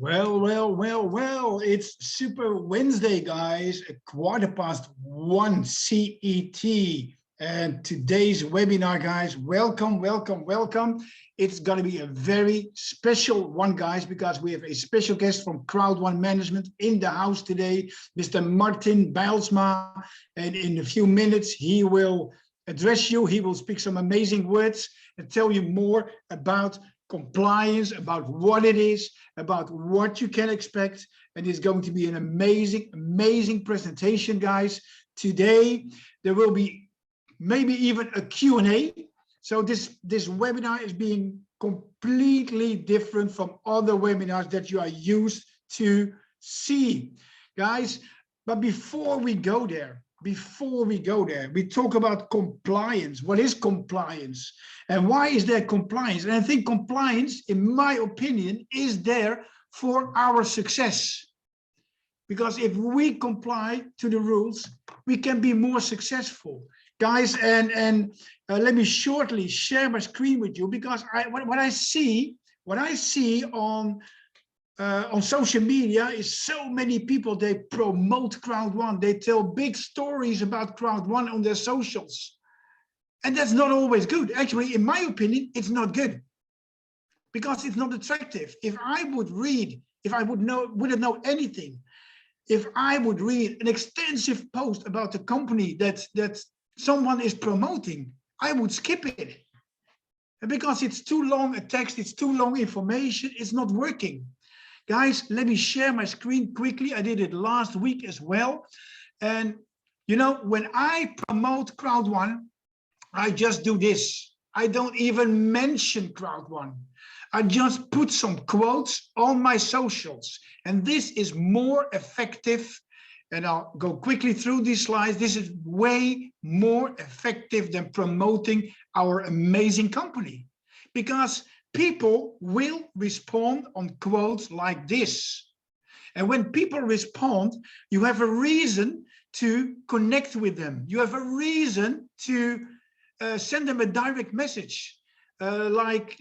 Well, it's Super Wednesday, guys, 1:15 CET. And today's webinar, guys, welcome. It's going to be a very special one, guys, because we have a special guest from Crowd One Management in the house today, Mr. Martin Bylsma. And in a few minutes, he will address you. He will speak some amazing words and tell you more about compliance, about what it is, about what you can expect. And it's going to be an amazing presentation, guys. Today, there will be maybe even a Q&A. So this webinar is being completely different from other webinars that you are used to see, guys. But before we go there, we talk about compliance. What is compliance? And why is there compliance? And I think compliance, in my opinion, is there for our success. Because if we comply to the rules, we can be more successful. Guys, and let me shortly share my screen with you, because what I see on social media is so many people, they promote Crowd One, they tell big stories about Crowd One on their socials. And that's not always good. Actually, in my opinion, it's not good because it's not attractive. If I would read, if I wouldn't know anything, if I would read an extensive post about the company that someone is promoting, I would skip it. Because it's too long a text, it's too long information, it's not working. Guys, let me share my screen quickly. I did it last week as well. And you know, when I promote Crowd One, I just do this. I don't even mention Crowd One. I just put some quotes on my socials. And this is more effective. And I'll go quickly through these slides. This is way more effective than promoting our amazing company, because people will respond on quotes like this. And when people respond, you have a reason to connect with them. You have a reason to send them a direct message. Like,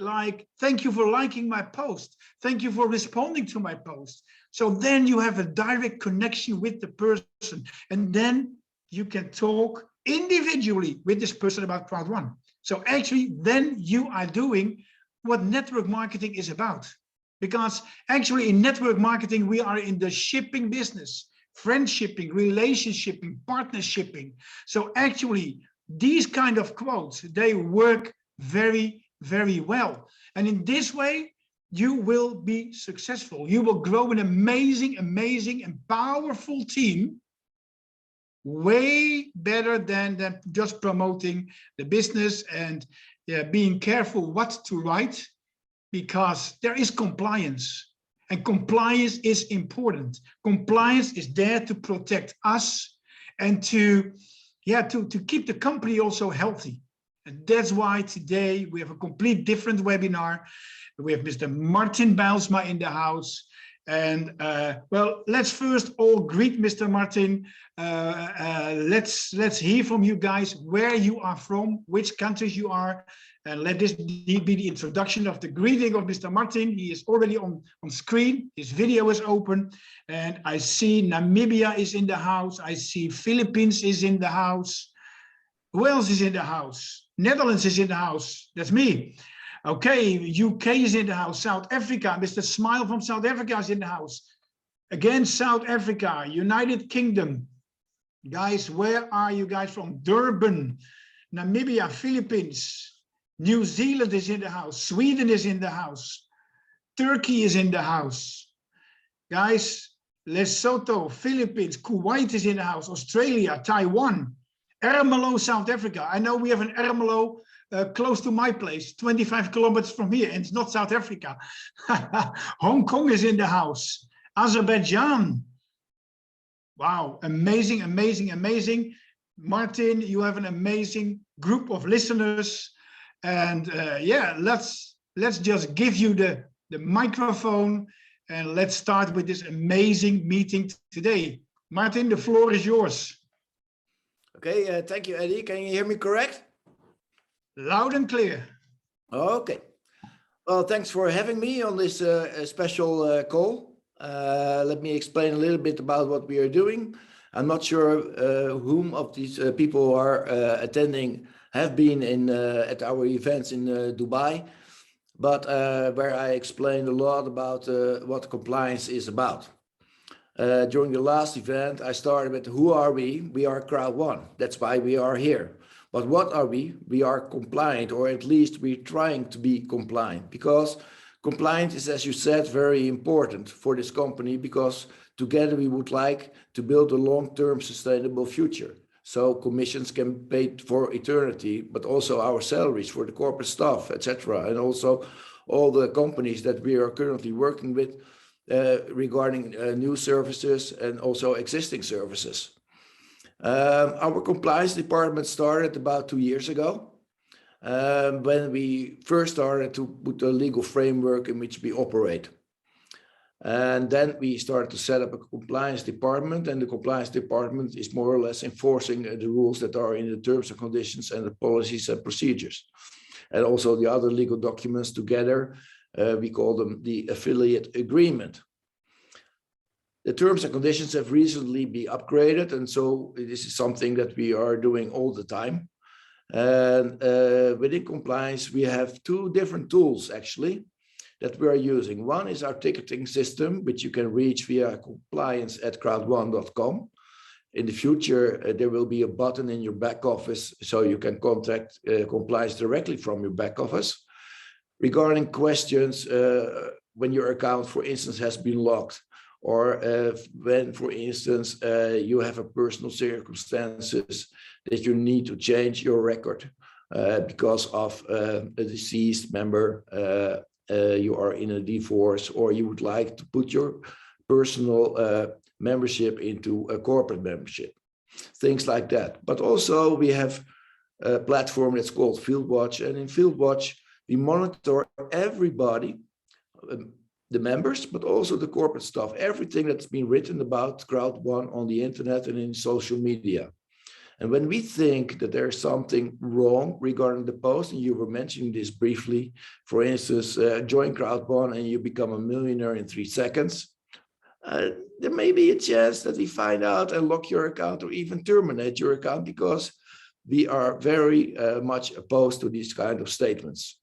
thank you for liking my post. Thank you for responding to my post. So then you have a direct connection with the person, and then you can talk individually with this person about Crowd One. So actually, then you are doing what network marketing is about. Because actually in network marketing, we are in the shipping business, friendshipping, relationshipping, partnershipping. So actually, these kind of quotes, they work very well. And in this way, you will be successful. You will grow an amazing and powerful team, way better than just promoting the business and being careful what to write, because there is compliance, and compliance is important. Compliance is there to protect us and to keep the company also healthy. And that's why today we have a complete different webinar. We have Mr. Martin Bylsma in the house. And well, let's first all greet Mr. Martin. Let's hear from you guys where you are from, which countries you are. And let this be the introduction of the greeting of Mr. Martin. He is already on screen. His video is open. And I see Namibia is in the house. I see Philippines is in the house. Who else is in the house? Netherlands is in the house. That's me. Okay, UK is in the house. South Africa, Mr. Smile from South Africa is in the house. Again, South Africa, United Kingdom. Guys, where are you guys from? Durban, Namibia, Philippines. New Zealand is in the house. Sweden is in the house. Turkey is in the house. Guys, Lesotho, Philippines, Kuwait is in the house. Australia, Taiwan, Ermelo, South Africa. I know we have an Ermelo close to my place, 25 kilometers from here, and it's not South Africa. Hong Kong is in the house. Azerbaijan. Wow, amazing. Martin, you have an amazing group of listeners. And yeah, let's just give you the microphone, and let's start with this amazing meeting today. Martin, the floor is yours. Okay, thank you, Eddy. Can you hear me correct? Loud and clear. Okay. Well, thanks for having me on this special call. Let me explain a little bit about what we are doing. I'm not sure whom of these people who are attending have been at our events in Dubai, but where I explained a lot about what compliance is about. During the last event, I started with who are we? We are Crowd One. That's why we are here. But what are we? We are compliant, or at least we're trying to be compliant, because compliance is, as you said, very important for this company, because together we would like to build a long-term sustainable future. So commissions can be paid for eternity, but also our salaries for the corporate staff, etc. And also all the companies that we are currently working with regarding new services and also existing services. Our compliance department started about 2 years ago, when we first started to put a legal framework in which we operate. And then we started to set up a compliance department, and the compliance department is more or less enforcing the rules that are in the terms and conditions and the policies and procedures. And also the other legal documents together, we call them the affiliate agreement. The terms and conditions have recently been upgraded, and so this is something that we are doing all the time. And within compliance, we have two different tools actually that we are using. One is our ticketing system, which you can reach via compliance@crowd1.com. In the future, there will be a button in your back office, so you can contact compliance directly from your back office. Regarding questions, when your account, for instance, has been locked, or when, for instance, you have a personal circumstances that you need to change your record because of a deceased member, you are in a divorce, or you would like to put your personal membership into a corporate membership, things like that. But also we have a platform that's called FieldWatch, and in FieldWatch, we monitor everybody, the members, but also the corporate staff, everything that's been written about Crowd One on the internet and in social media. And when we think that there's something wrong regarding the post, and you were mentioning this briefly, for instance, join Crowd One and you become a millionaire in 3 seconds, there may be a chance that we find out and lock your account or even terminate your account, because we are very much opposed to these kind of statements.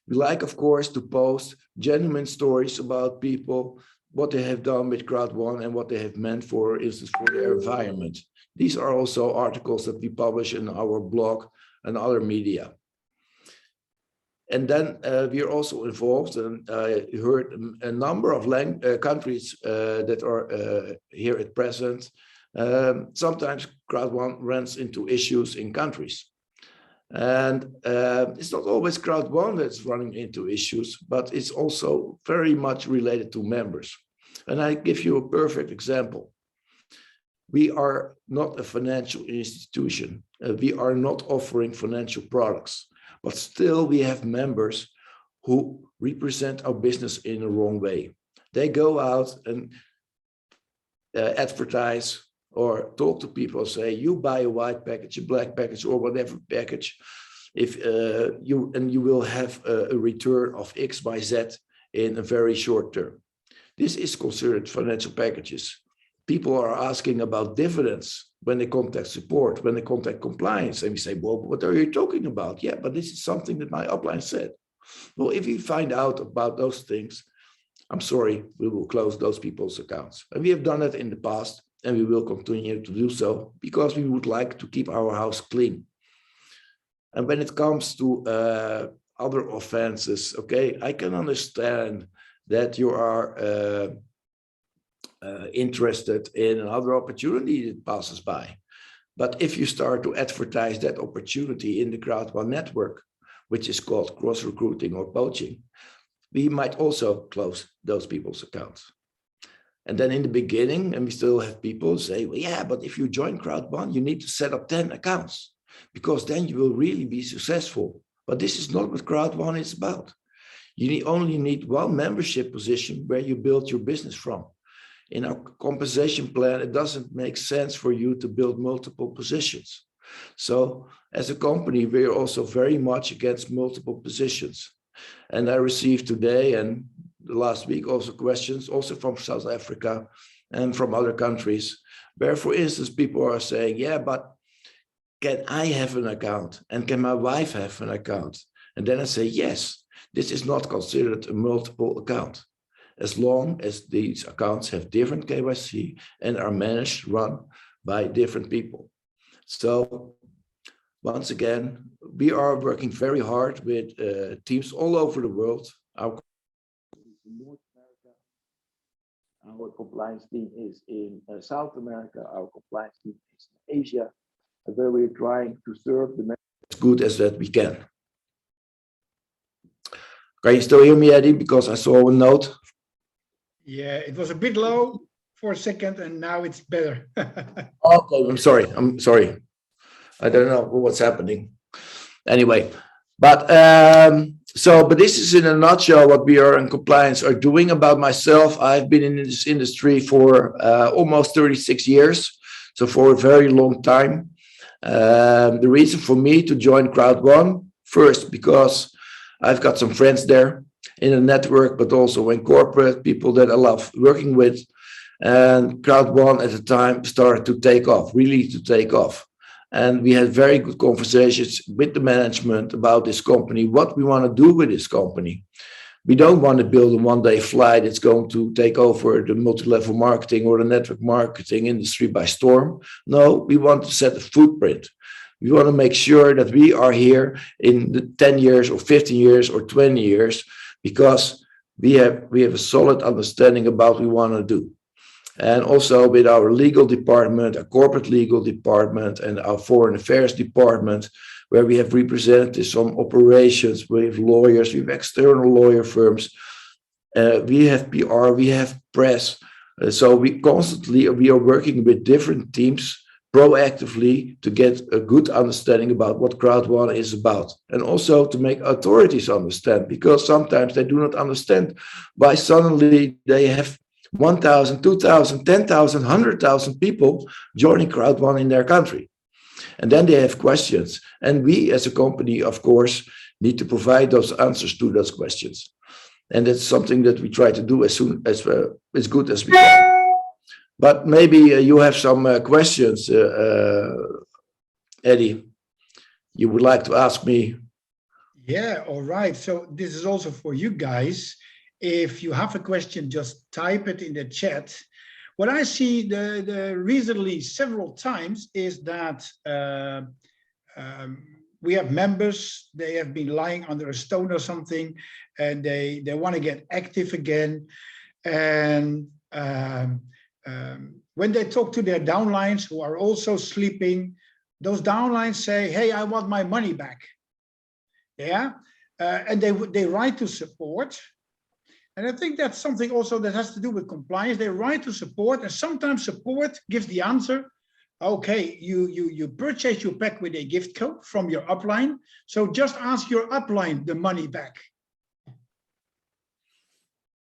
We like, of course, to post genuine stories about people, what they have done with Crowd One and what they have meant, for instance, for their environment. These are also articles that we publish in our blog and other media. And then we are also involved, and I heard a number of countries that are here at present. Sometimes Crowd One runs into issues in countries. And it's not always Crowd One that's running into issues, but it's also very much related to members. And I give you a perfect example. We are not a financial institution. We are not offering financial products, but still we have members who represent our business in a wrong way. They go out and advertise or talk to people, say, you buy a white package, a black package, or whatever package, if you will have a return of X, Y, Z in a very short term. This is considered financial packages. People are asking about dividends when they contact support, when they contact compliance, and we say, well, what are you talking about? Yeah, but this is something that my upline said. Well, if you find out about those things, I'm sorry, we will close those people's accounts. And we have done it in the past, and we will continue to do so, because we would like to keep our house clean. And when it comes to other offenses, okay, I can understand that you are interested in another opportunity that passes by. But if you start to advertise that opportunity in the Crowd One network, which is called cross-recruiting or poaching, we might also close those people's accounts. And then in the beginning, and we still have people say, well, yeah, but if you join Crowd One, you need to set up 10 accounts, because then you will really be successful. But this is not what Crowd One is about. You only need one membership position where you build your business from. In our compensation plan, it doesn't make sense for you to build multiple positions. So as a company, we're also very much against multiple positions. And I received today and last week also questions also from South Africa and from other countries where, for instance, people are saying, yeah, but can I have an account? And can my wife have an account? And then I say, yes, this is not considered a multiple account. As long as these accounts have different KYC and are managed, run by different people. So once again, we are working very hard with teams all over the world. Our North America, our compliance team is in South America, our compliance team is in Asia, where we're trying to serve the as good as that we can. Can you still hear me, Eddy? Because I saw a note. Yeah, it was a bit low for a second, and now it's better. Okay, I'm sorry. I don't know what's happening. Anyway, but but this is in a nutshell what we are in compliance are doing. About myself, I've been in this industry for almost 36 years, so for a very long time. The reason for me to join Crowd1, first, because I've got some friends there in a network, but also in corporate, people that I love working with. And Crowd1 at the time started to take off, really to take off. And we had very good conversations with the management about this company, what we want to do with this company. We don't want to build a one-day flight that's going to take over the multi-level marketing or the network marketing industry by storm. No, we want to set a footprint. We want to make sure that we are here in the 10 years or 15 years or 20 years, because we have a solid understanding about what we want to do. And also with our legal department, our corporate legal department, and our foreign affairs department, where we have representatives from operations, we have lawyers, we have external lawyer firms, we have PR, we have press. So we are working with different teams proactively to get a good understanding about what Crowd1 is about, and also to make authorities understand, because sometimes they do not understand why suddenly they have 1,000, 2,000, 10,000, 100,000 people joining Crowd1 in their country. And then they have questions. And we as a company, of course, need to provide those answers to those questions. And that's something that we try to do as good as we can. But maybe you have some questions, Eddy, you would like to ask me. Yeah, all right. So this is also for you guys. If you have a question, just type it in the chat. What I see the recently several times is that we have members, they have been lying under a stone or something, and they want to get active again. And when they talk to their downlines who are also sleeping, those downlines say, hey, I want my money back. Yeah, and they write to support. And I think that's something also that has to do with compliance. They write to support, and sometimes support gives the answer. Okay, you purchase your pack with a gift code from your upline, so just ask your upline the money back.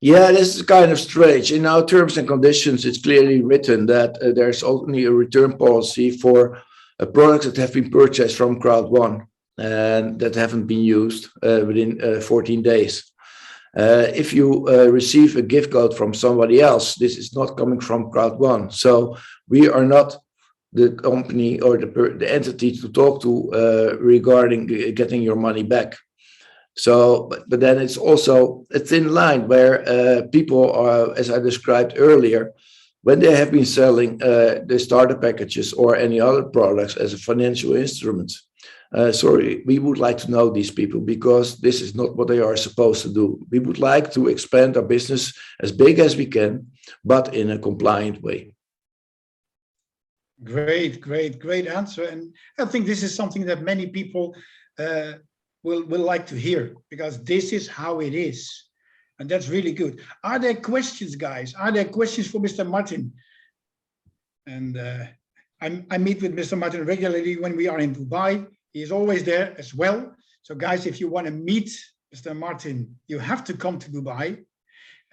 Yeah, this is kind of strange. In our terms and conditions, it's clearly written that there's only a return policy for products that have been purchased from Crowd1 and that haven't been used within 14 days. If you receive a gift code from somebody else, this is not coming from Crowd1. So we are not the company or the entity to talk to regarding getting your money back. So, but then it's in line where people are, as I described earlier, when they have been selling the starter packages or any other products as a financial instrument. Sorry, we would like to know these people, because this is not what they are supposed to do. We would like to expand our business as big as we can, but in a compliant way. Great answer. And I think this is something that many people will like to hear, because this is how it is. And that's really good. Are there questions, guys? Are there questions for Mr. Martin? And I meet with Mr. Martin regularly when we are in Dubai. He is always there as well. So guys, if you want to meet Mr. Martin, you have to come to Dubai.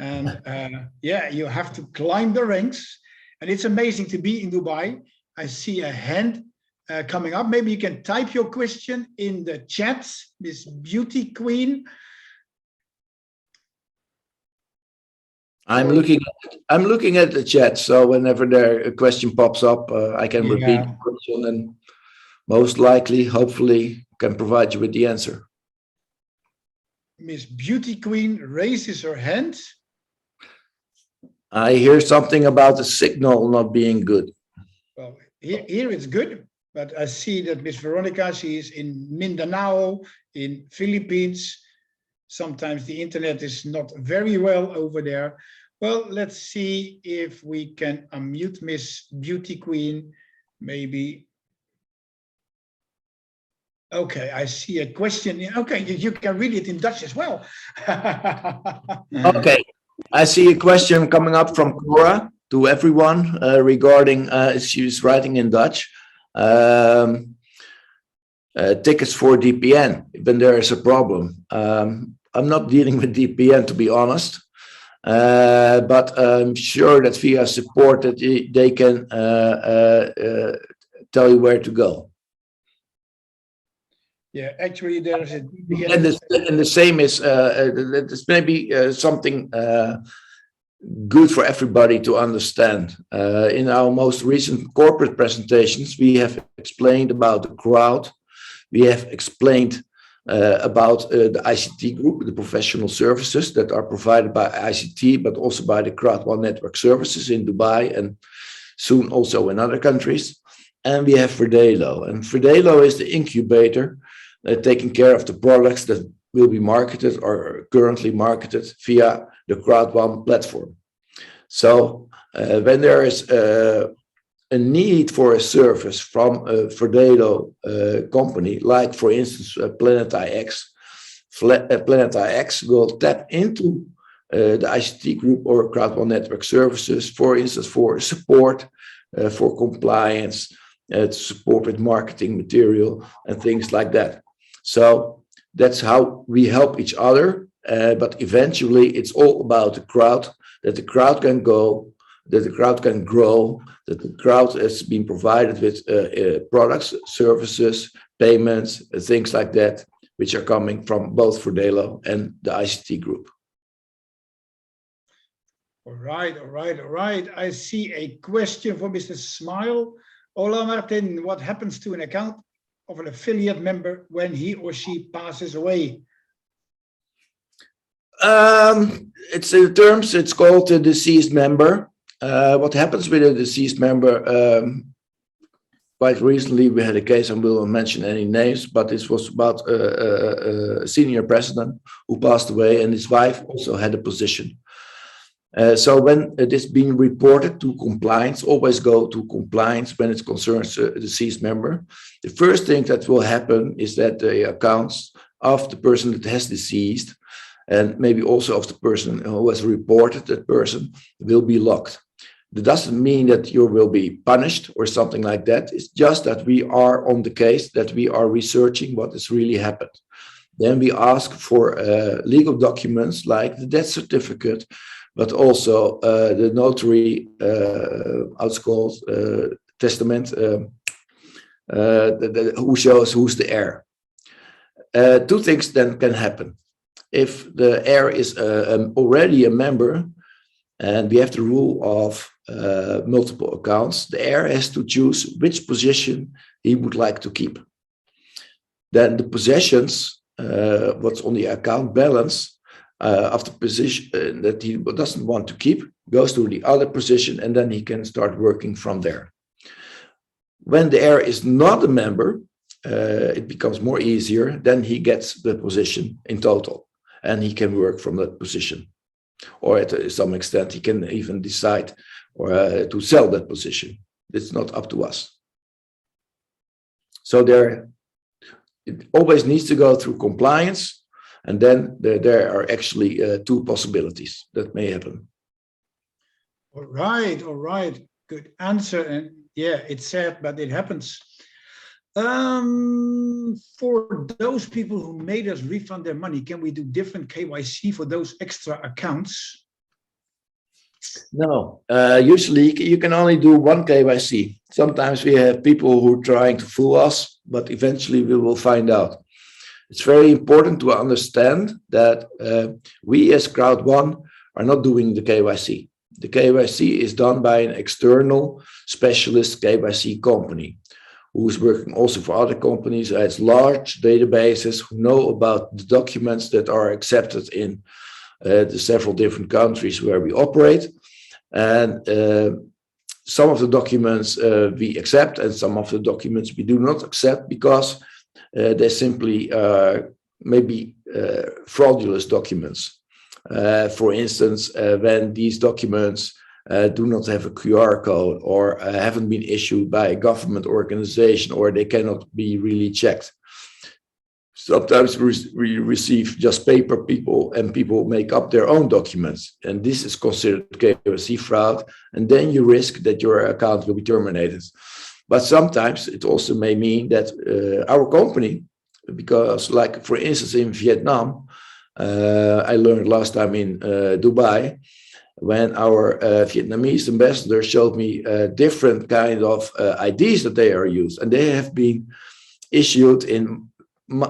And yeah, you have to climb the ranks. And it's amazing to be in Dubai. I see a hand coming up. Maybe you can type your question in the chat, Miss Beauty Queen. I'm Or looking at the chat, so whenever there a question pops up, I can repeat the yeah, question and most likely, hopefully, can provide you with the answer. Miss Beauty Queen raises her hand. I hear something about the signal not being good. Well, here it's good, but I see that Miss Veronica, she is in Mindanao, in Philippines. Sometimes the internet is not very well over there. Well, let's see if we can unmute Miss Beauty Queen, maybe. Okay, I see a question. Okay, you can read it in Dutch as well. Okay, I see a question coming up from Cora to everyone regarding, she's writing in Dutch, tickets for DPN, when there is a problem. I'm not dealing with DPN, to be honest, but I'm sure that via support that they can tell you where to go. Yeah, actually, there is a And the same is, it's maybe something good for everybody to understand. In our most recent corporate presentations, we have explained about the crowd. We have explained about the ICT group, the professional services that are provided by ICT, but also by the Crowd One Network Services in Dubai and soon also in other countries. And we have Verdelo. And Verdelo is the incubator taking care of the products that will be marketed or are currently marketed via the Crowd One platform. So when there is a need for a service from a Verdelo company, like for instance Planet IX, Planet IX will tap into the ICT group or Crowd One Network Services, for instance, for support, for compliance, to support with marketing material and things like that. So that's how we help each other. But eventually, it's all about the crowd, that the crowd can go, that the crowd can grow, that the crowd has been provided with products, services, payments, things like that, which are coming from both Verdelo and the ICT group. All right, all right, all right. I see a question for Mr. Smile. Hola, Martin. What happens to an account of an affiliate member when he or she passes away? It's in terms, it's called a deceased member. What happens with a deceased member? Quite recently, we had a case, and we won't mention any names, but this was about a senior president who passed away, and his wife also had a position. So when it is being reported to compliance, always go to compliance when it concerns a deceased member. The first thing that will happen is that the accounts of the person that has deceased, and maybe also of the person who has reported that person, will be locked. That doesn't mean that you will be punished or something like that. It's just that we are on the case, that we are researching what has really happened. Then we ask for legal documents like the death certificate, but also the notary, how it's called, testament, who shows who's the heir. Two things then can happen. If the heir is already a member, and we have the rule of multiple accounts, the heir has to choose which position he would like to keep. Then the possessions, what's on the account balance of the position that he doesn't want to keep, goes to the other position, and then he can start working from there. When the heir is not a member, it becomes more easier. Then he gets the position in total, and he can work from that position. Or at some extent, he can even decide to sell that position. It's not up to us. So it always needs to go through compliance, and then there are actually two possibilities that may happen. All right, good answer. And yeah, it's sad, but it happens. For those people who made us refund their money, can we do different KYC for those extra accounts? No, usually you can only do one KYC. Sometimes we have people who are trying to fool us, but eventually we will find out. It's very important to understand that we as Crowd One are not doing the KYC. The KYC is done by an external specialist KYC company who's working also for other companies, has large databases, who know about the documents that are accepted in the several different countries where we operate. And some of the documents we accept and some of the documents we do not accept because they simply maybe fraudulent documents. For instance, when these documents do not have a QR code or haven't been issued by a government organization, or they cannot be really checked. Sometimes we receive just paper people and people make up their own documents, and this is considered KYC fraud, and then you risk that your account will be terminated. But sometimes it also may mean that our company, because like for instance in Vietnam, I learned last time in Dubai, when our Vietnamese ambassador showed me different kind of IDs that they are used, and they have been issued in months.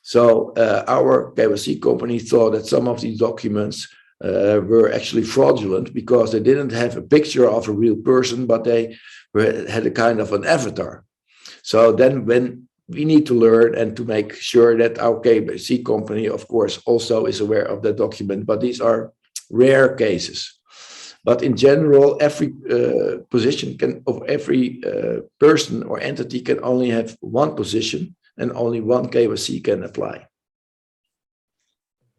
So our KYC company thought that some of these documents were actually fraudulent because they didn't have a picture of a real person, but they had a kind of an avatar. So then when we need to learn and to make sure that our KYC company, of course, also is aware of the document, but these are rare cases. But in general, every position of every person or entity can only have one position, and only one KYC can apply.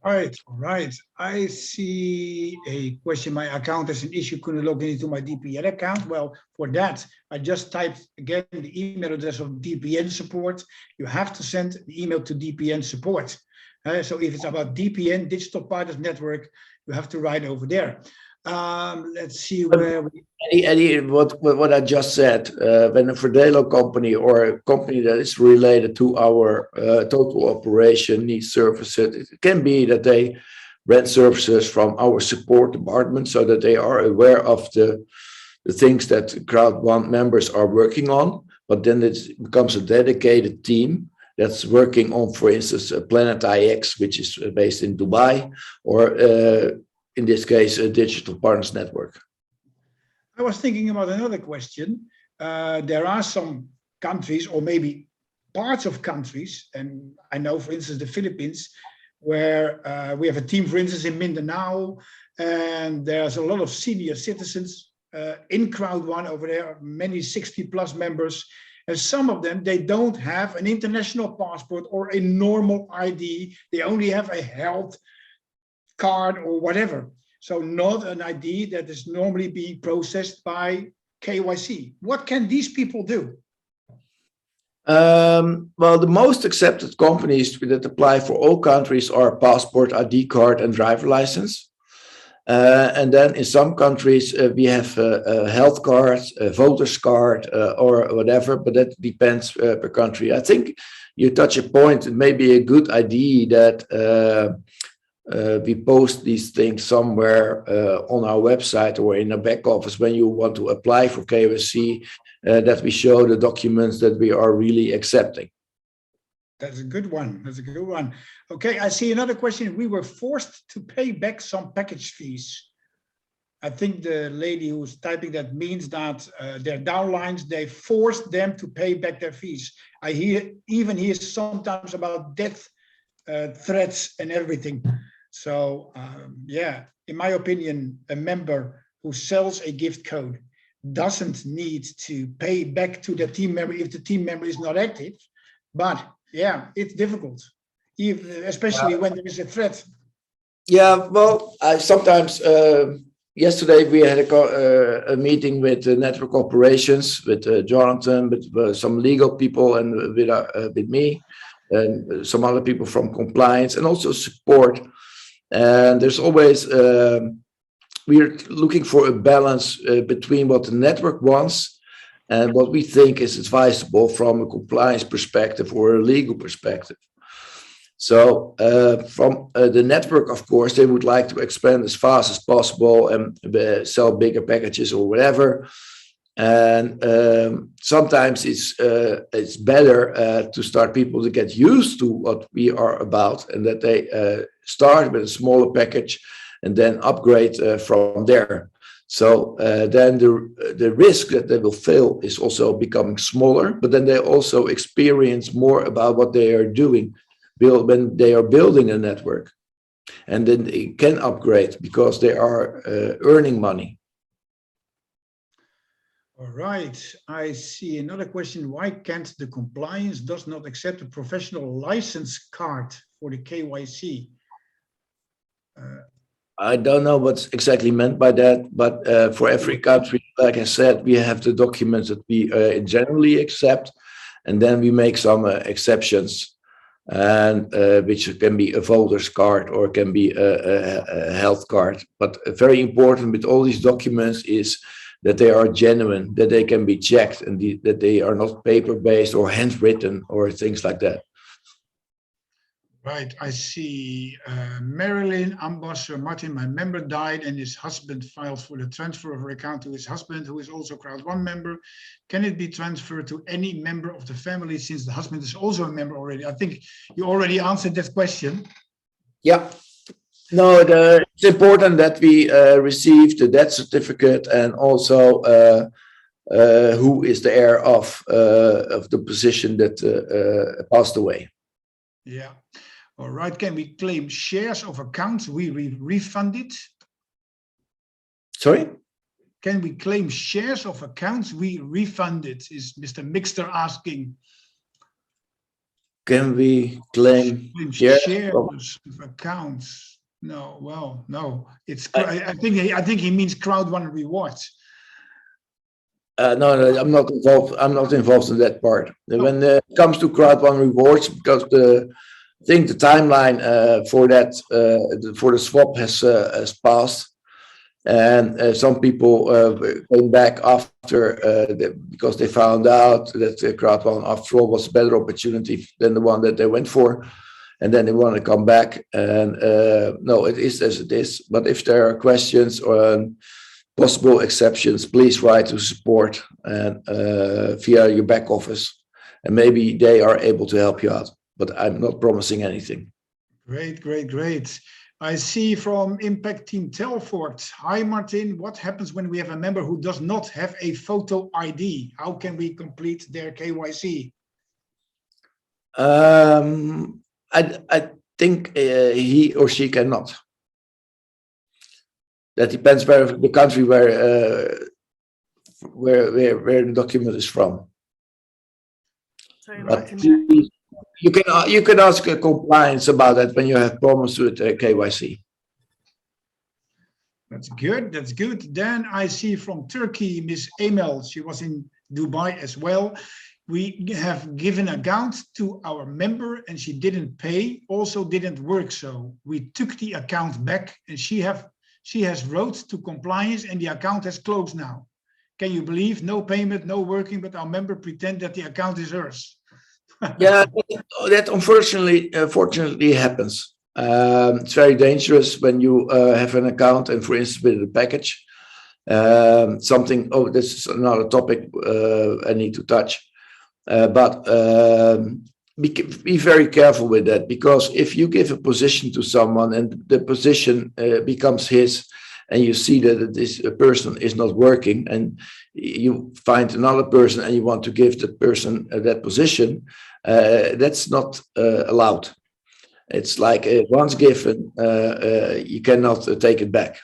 All right. I see a question. My account has an issue. Couldn't log into my DPN account. Well, for that, I just typed again the email address of DPN support. You have to send the email to DPN support. So if it's about DPN, Digital Partners Network, you have to write over there. Let's see where we... Eddy, what I just said, when a Verdelo company or a company that is related to our total operation needs services, it can be that they rent services from our support department so that they are aware of the things that Crowd1 members are working on, but then it becomes a dedicated team that's working on, for instance, Planet IX, which is based in Dubai, or in this case, a Digital Partners Network. I was thinking about another question. There are some countries, or maybe parts of countries, and I know, for instance, the Philippines, where we have a team, for instance, in Mindanao, and there's a lot of senior citizens in Crowd1 over there, many 60+ members, and some of them, they don't have an international passport or a normal ID. They only have a health card or whatever. So not an ID that is normally being processed by KYC. What can these people do? Well, the most accepted companies that apply for all countries are passport, ID card, and driver license. And then in some countries, we have a health card, a voter's card, or whatever, but that depends per country. I think you touch a point. It may be a good idea that we post these things somewhere on our website or in a back office when you want to apply for KYC, that we show the documents that we are really accepting. That's a good one. That's a good one. Okay, I see another question. We were forced to pay back some package fees. I think the lady who's typing that means that their downlines, they forced them to pay back their fees. I even hear sometimes about death threats and everything. So yeah, in my opinion, a member who sells a gift code doesn't need to pay back to the team member if the team member is not active. But yeah, it's difficult, especially when there is a threat. Yeah, well, I sometimes, yesterday we had a meeting with network operations, with Jonathan, with some legal people, and with me, and some other people from compliance, and also support. And there's always, we're looking for a balance between what the network wants and what we think is advisable from a compliance perspective or a legal perspective. So from the network, of course, they would like to expand as fast as possible and sell bigger packages or whatever. And sometimes it's better to start people to get used to what we are about, and that they start with a smaller package and then upgrade from there. So then the risk that they will fail is also becoming smaller, but then they also experience more about what they are doing when they are building a network. And then they can upgrade because they are earning money. All right, I see another question. Why can't the compliance does not accept a professional license card for the KYC? I don't know what's exactly meant by that, but for every country, like I said, we have the documents that we generally accept, and then we make some exceptions, and which can be a voter's card or can be a health card. But very important with all these documents is that they are genuine, that they can be checked, and that they are not paper-based or handwritten or things like that. Right, I see Marilyn, Ambassador Martin, my member died and his husband filed for the transfer of her account to his husband, who is also Crowd1 member. Can it be transferred to any member of the family since the husband is also a member already? I think you already answered that question. Yeah. No, it's important that we receive the death certificate and also who is the heir of the position that passed away. Yeah. All right. Can we claim shares of accounts we refunded? Sorry? Can we claim shares of accounts we refunded? Is Mr. Mixter asking. Can we claim shares of accounts? No, well, no. It's I think he means Crowd1 rewards. No, I'm not involved. I'm not involved in that part. When it comes to Crowd1 rewards, because I think the timeline for that for the swap has passed, and some people came back after because they found out that Crowd1 after all was a better opportunity than the one that they went for, and then they want to come back. And no, it is as it is. But if there are questions or possible exceptions, please write to support and via your back office, and maybe they are able to help you out. But I'm not promising anything. Great, great, great. I see from Impact Team Telford. Hi, Martin. What happens when we have a member who does not have a photo ID? How can we complete their KYC? I think he or she cannot. That depends where the country where the document is from. Sorry, but Martin. you can ask compliance about that when you have problems with KYC. That's good. That's good. Then I see from Turkey, Miss Emel. She was in Dubai as well. We have given account to our member and she didn't pay, also didn't work. So we took the account back and she has wrote to compliance and the account has closed now. Can you believe? No payment, no working, but our member pretend that the account is hers. Yeah, that unfortunately happens. It's very dangerous when you have an account and, for instance, with a package, something. Oh, this is another topic I need to touch. But be very careful with that, because if you give a position to someone and the position becomes his, and you see that this person is not working, and you find another person and you want to give that person that position, that's not allowed. It's like once given, you cannot take it back,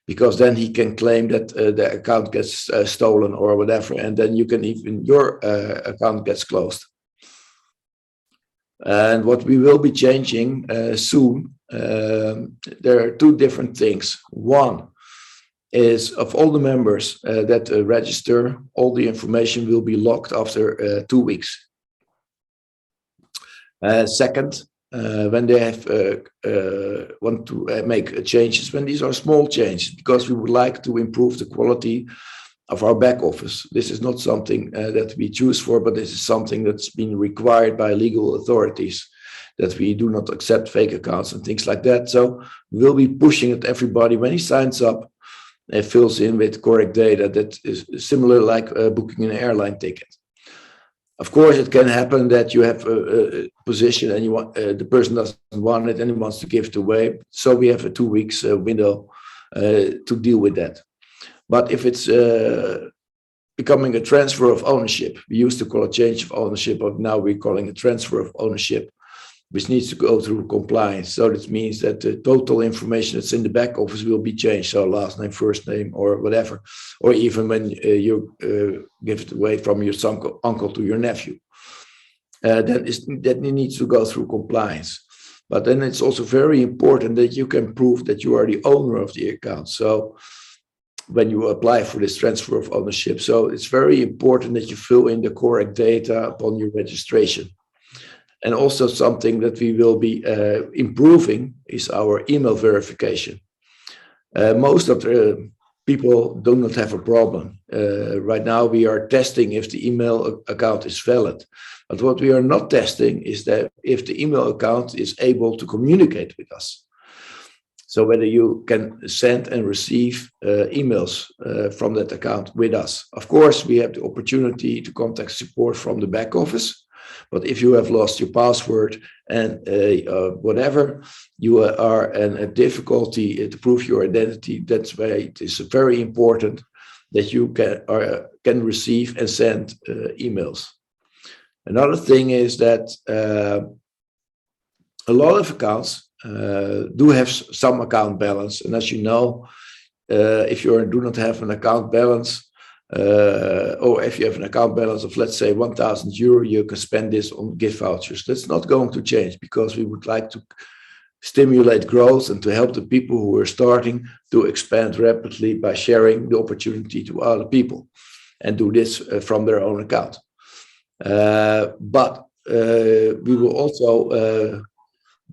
because then he can claim that the account gets stolen or whatever, and then you can even your account gets closed. And what we will be changing soon, there are two different things. One is, of all the members that register, all the information will be locked after 2 weeks. Second, when they have want to make changes, when these are small changes, because we would like to improve the quality of our back office. This is not something that we choose for, but this is something that's been required by legal authorities, that we do not accept fake accounts and things like that. So we'll be pushing at everybody when he signs up and fills in with correct data. That is similar like booking an airline ticket. Of course, it can happen that you have position and you want the person doesn't want it and he wants to give it away. So we have a 2 weeks window to deal with that. But if it's becoming a transfer of ownership, we used to call it change of ownership, but now we're calling it transfer of ownership, which needs to go through compliance. So this means that the total information that's in the back office will be changed. So last name, first name, or whatever, or even when you give it away from your uncle to your nephew, that needs to go through compliance. But then it's also very important that you can prove that you are the owner of the account. So when you apply for this transfer of ownership, so it's very important that you fill in the correct data upon your registration. And also something that we will be improving is our email verification. Most of the people do not have a problem. Right now we are testing if the email account is valid. But what we are not testing is that if the email account is able to communicate with us. So whether you can send and receive emails from that account with us. Of course, we have the opportunity to contact support from the back office. But if you have lost your password and whatever, you are in a difficulty to prove your identity. That's why it is very important that you can receive and send emails. Another thing is that a lot of accounts do have some account balance. And as you know, if you do not have an account balance, or if you have an account balance of, let's say, €1,000, you can spend this on gift vouchers. That's not going to change because we would like to stimulate growth and to help the people who are starting to expand rapidly by sharing the opportunity to other people and do this from their own account. But we will also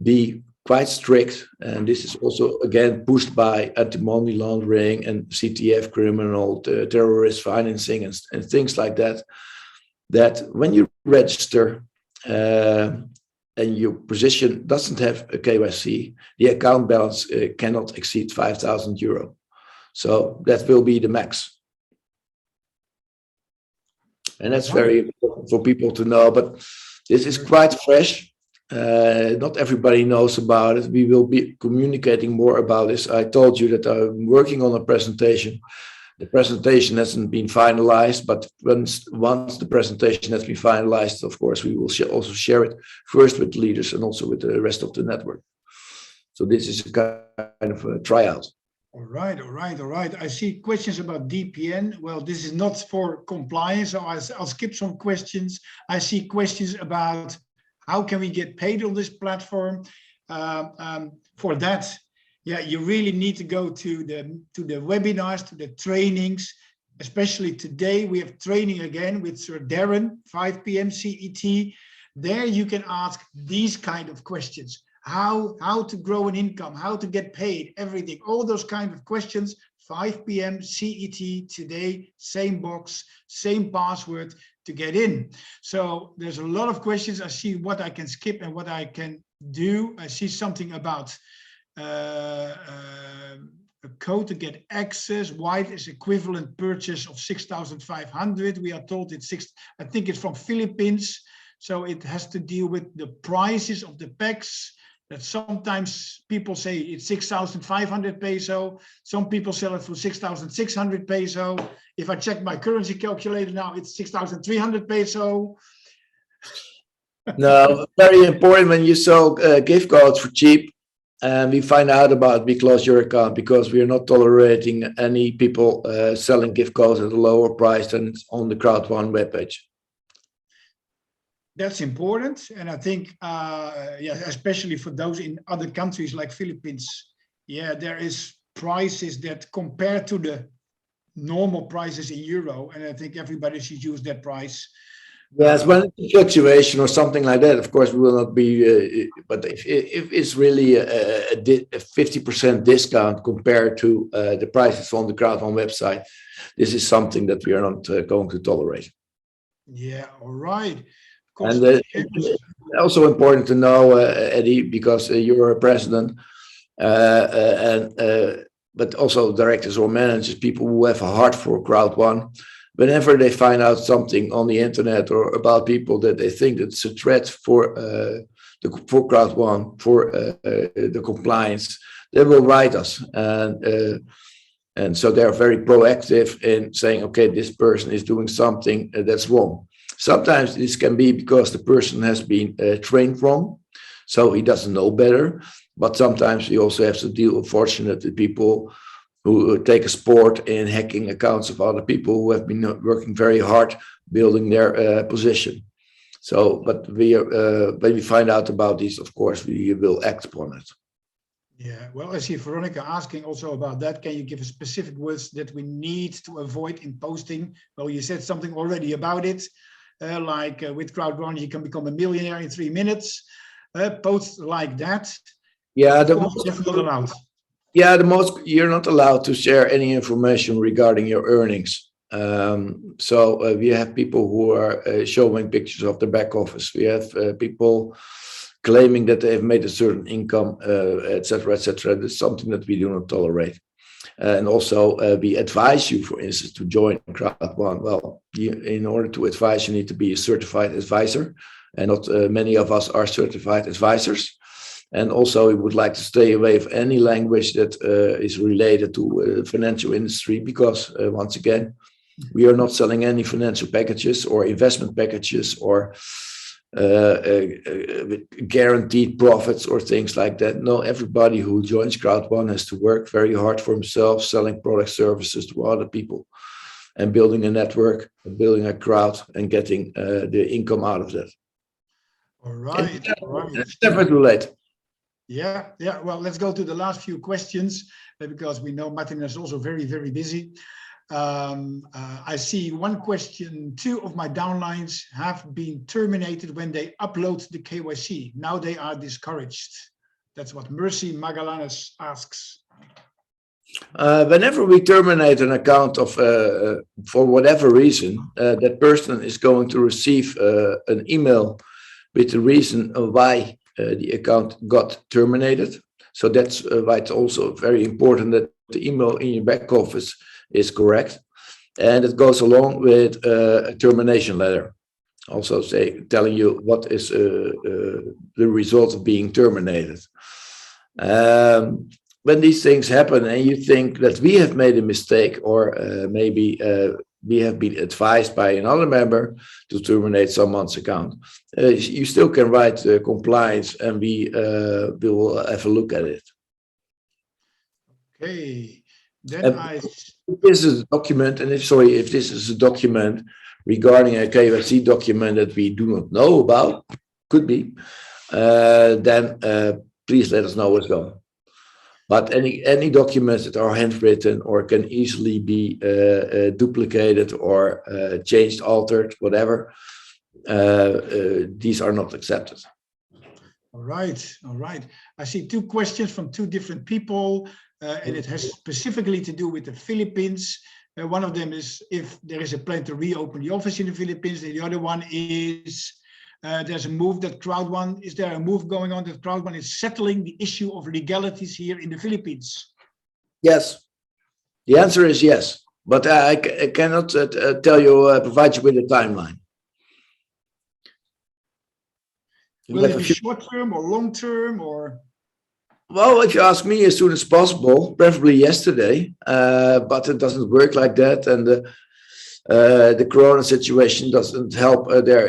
be quite strict, and this is also again pushed by anti-money laundering and CTF, criminal terrorist financing and things like that, that when you register and your position doesn't have a KYC, the account balance cannot exceed €5,000. So that will be the max. And that's very important for people to know, but this is quite fresh. Not everybody knows about it. We will be communicating more about this. I told you that I'm working on a presentation. The presentation hasn't been finalized, but once the presentation has been finalized, of course, we will also share it first with leaders and also with the rest of the network. So this is a kind of a tryout. All right. I see questions about DPN. Well, this is not for compliance, so I'll skip some questions. I see questions about how can we get paid on this platform? For that, yeah, you really need to go to the webinars, to the trainings. Especially today, we have training again with Sir Darren, 5 p.m. CET. There you can ask these kind of questions. How to grow an income, how to get paid, everything, all those kind of questions. 5 p.m. CET today, same box, same password to get in. So there's a lot of questions. I see what I can skip and what I can do. I see something about a code to get access. White is equivalent purchase of 6,500. We are told it's I think it's from Philippines. So it has to deal with the prices of the packs. That sometimes people say it's 6,500 peso. Some people sell it for 6,600 peso. If I check my currency calculator now, it's 6,300 peso. No, very important when you sell gift cards for cheap, and we find out about it, we close your account because we are not tolerating any people selling gift cards at a lower price than on the Crowd1 webpage. That's important, and I think, yeah, especially for those in other countries like Philippines, yeah, there is prices that compare to the normal prices in euro, and I think everybody should use that price. Yes, when it's a fluctuation or something like that, of course, we will not be. But if it's really a 50% discount compared to the prices on the Crowd1 website, this is something that we are not going to tolerate. Yeah, all right. And also important to know, Eddy, because you're a president, but also directors or managers, people who have a heart for Crowd1. whenever they find out something on the internet or about people that they think it's a threat for crowd one, for the compliance, they will write us, and so they're very proactive in saying, okay, this person is doing something that's wrong. Sometimes this can be because the person has been trained wrong, so he doesn't know better. But sometimes we also have to deal, unfortunately, with people who take a sport in hacking accounts of other people who have been working very hard building their position. So, but when we find out about this, of course, we will act upon it. Yeah, well, I see Veronica asking also about that. Can you give a specific words that we need to avoid in posting? Well, you said something already about it, like with Crowd1, you can become a millionaire in 3 minutes. Posts like that. Yeah, not allowed. Yeah, you're not allowed to share any information regarding your earnings. So we have people who are showing pictures of the back office. We have people claiming that they have made a certain income, etc., etc. That's something that we do not tolerate. And also, we advise you, for instance, to join Crowd1. Well, in order to advise, you need to be a certified advisor, and not many of us are certified advisors. And also, we would like to stay away from any language that is related to the financial industry, because once again, we are not selling any financial packages or investment packages or with guaranteed profits or things like that. No, everybody who joins Crowd1 has to work very hard for himself, selling product services to other people and building a network, building a crowd, and getting the income out of that. All right. It's never too late. Yeah. Well, let's go to the last few questions because we know Martin is also very, very busy. I see one question. 2 of my downlines have been terminated when they upload the KYC. Now they are discouraged. That's what Mercy Magallanes asks. Whenever we terminate an account of for whatever reason, that person is going to receive an email with the reason why the account got terminated. So that's why it's also very important that the email in your back office is correct, and it goes along with a termination letter, also telling you what is the result of being terminated. When these things happen and you think that we have made a mistake, or maybe we have been advised by another member to terminate someone's account, you still can write compliance, and we will have a look at it. Okay. Then if this is a document, and if this is a document regarding a KYC document that we do not know about, could be, then please let us know as well. But any documents that are handwritten or can easily be duplicated or changed, altered, whatever, these are not accepted. All right. I see 2 questions from 2 different people. And it has specifically to do with the Philippines. One of them is if there is a plan to reopen the office in the Philippines. And the other one is there's a move that Crowd1, is there a move going on that Crowd1 is settling the issue of legalities here in the Philippines? Yes. The answer is yes. But I cannot tell you, provide you with a timeline. Will it be short term or long term or? Well, if you ask me, as soon as possible, preferably yesterday, but it doesn't work like that, and the Corona situation doesn't help there